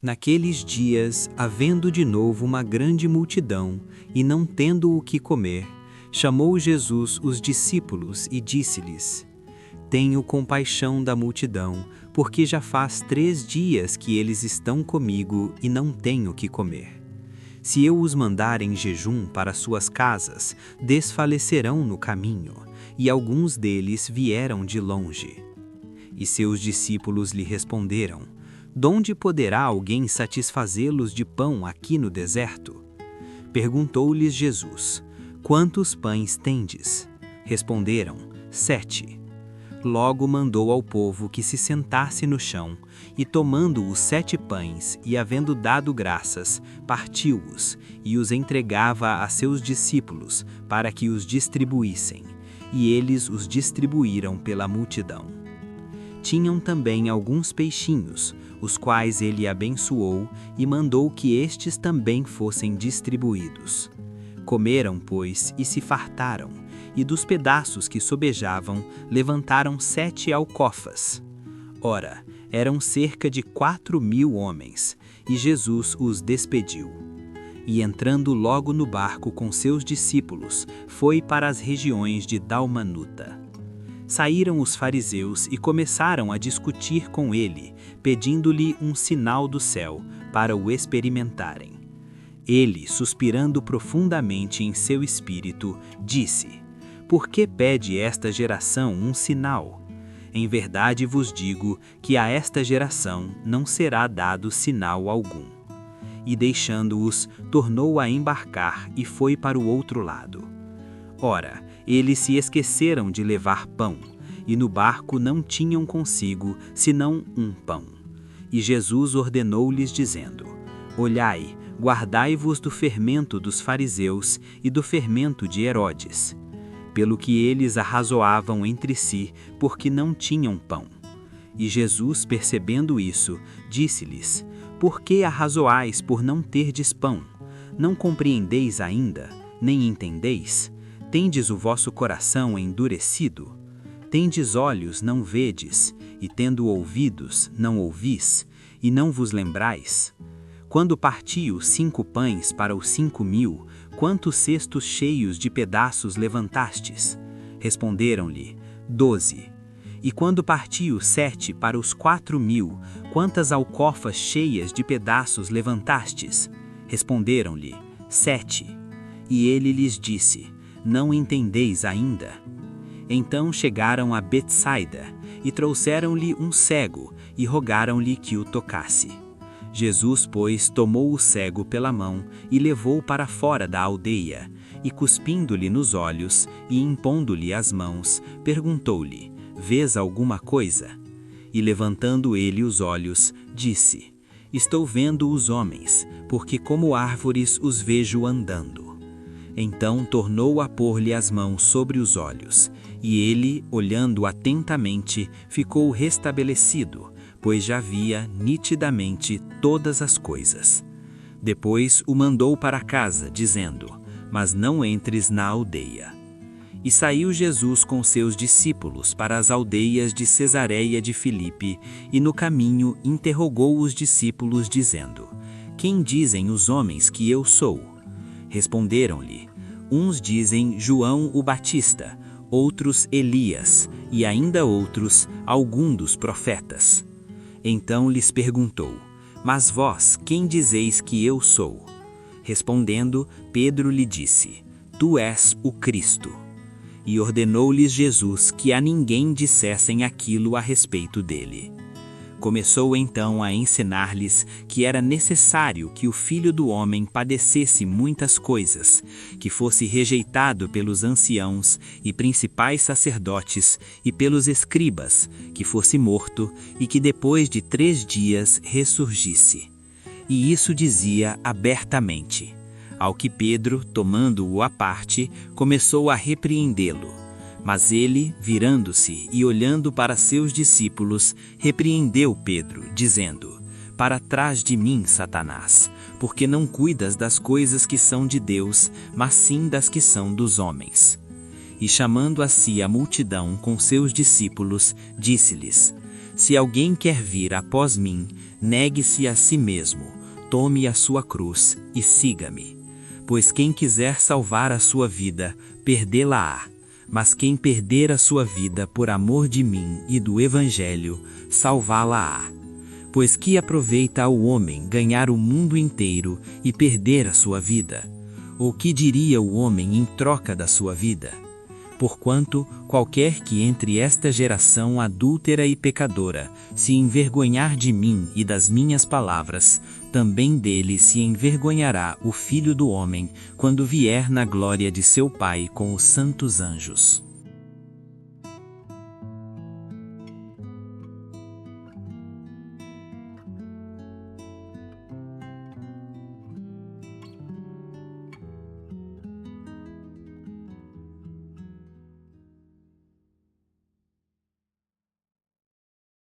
Naqueles dias, havendo de novo uma grande multidão, e não tendo o que comer, chamou Jesus os discípulos e disse-lhes: Tenho compaixão da multidão, porque já faz 3 dias que eles estão comigo e não têm o que comer. Se eu os mandar em jejum para suas casas, desfalecerão no caminho, e alguns deles vieram de longe. E seus discípulos lhe responderam: Donde poderá alguém satisfazê-los de pão aqui no deserto? Perguntou-lhes Jesus: Quantos pães tendes? Responderam: 7. Logo mandou ao povo que se sentasse no chão, e tomando os 7 pães, e havendo dado graças, partiu-os, e os entregava a seus discípulos, para que os distribuíssem, e eles os distribuíram pela multidão. Tinham também alguns peixinhos, os quais ele abençoou, e mandou que estes também fossem distribuídos. Comeram, pois, e se fartaram, e dos pedaços que sobejavam, levantaram 7 alcofas. Ora, eram cerca de 4.000 homens, e Jesus os despediu. E entrando logo no barco com seus discípulos, foi para as regiões de Dalmanuta. Saíram os fariseus e começaram a discutir com ele, pedindo-lhe um sinal do céu, para o experimentarem. Ele, suspirando profundamente em seu espírito, disse: Por que pede esta geração um sinal? Em verdade vos digo que a esta geração não será dado sinal algum. E deixando-os, tornou a embarcar e foi para o outro lado. Ora, eles se esqueceram de levar pão, e no barco não tinham consigo senão um pão. E Jesus ordenou-lhes dizendo: Olhai, guardai-vos do fermento dos fariseus e do fermento de Herodes. Pelo que eles arrazoavam entre si, porque não tinham pão. E Jesus, percebendo isso, disse-lhes: Por que arrazoais por não terdes pão? Não compreendeis ainda, nem entendeis? Tendes o vosso coração endurecido? Tendes olhos, não vedes, e tendo ouvidos, não ouvis, e não vos lembrais? Quando partiu 5 pães para os 5.000, quantos cestos cheios de pedaços levantastes? Responderam-lhe: 12. E quando partiu 7 para os 4.000, quantas alcofas cheias de pedaços levantastes? Responderam-lhe: 7. E ele lhes disse: Não entendeis ainda? Então chegaram a Betsaida, e trouxeram-lhe um cego, e rogaram-lhe que o tocasse. Jesus, pois, tomou o cego pela mão, e levou para fora da aldeia, e cuspindo-lhe nos olhos, e impondo-lhe as mãos, perguntou-lhe: Vês alguma coisa? E levantando ele os olhos, disse: Estou vendo os homens, porque como árvores os vejo andando. Então tornou a pôr-lhe as mãos sobre os olhos, e ele, olhando atentamente, ficou restabelecido, pois já via nitidamente todas as coisas. Depois o mandou para casa, dizendo: Mas não entres na aldeia. E saiu Jesus com seus discípulos para as aldeias de Cesareia de Filipe, e no caminho interrogou os discípulos, dizendo: Quem dizem os homens que eu sou? Responderam-lhe: Uns dizem João o Batista, outros Elias, e ainda outros algum dos profetas. Então lhes perguntou: Mas vós, quem dizeis que eu sou? Respondendo, Pedro lhe disse: Tu és o Cristo. E ordenou-lhes Jesus que a ninguém dissessem aquilo a respeito dele. Começou então a ensinar-lhes que era necessário que o Filho do Homem padecesse muitas coisas, que fosse rejeitado pelos anciãos e principais sacerdotes e pelos escribas, que fosse morto e que depois de 3 dias ressurgisse. E isso dizia abertamente. Ao que Pedro, tomando-o à parte, começou a repreendê-lo. Mas ele, virando-se e olhando para seus discípulos, repreendeu Pedro, dizendo: Para trás de mim, Satanás, porque não cuidas das coisas que são de Deus, mas sim das que são dos homens. E chamando a si a multidão com seus discípulos, disse-lhes: Se alguém quer vir após mim, negue-se a si mesmo, tome a sua cruz e siga-me. Pois quem quiser salvar a sua vida, perdê-la-á. Mas quem perder a sua vida por amor de mim e do Evangelho, salvá-la-á. Pois que aproveita ao homem ganhar o mundo inteiro e perder a sua vida? Ou que diria o homem em troca da sua vida? Porquanto, qualquer que entre esta geração adúltera e pecadora se envergonhar de mim e das minhas palavras, também dele se envergonhará o Filho do Homem, quando vier na glória de seu Pai com os santos anjos.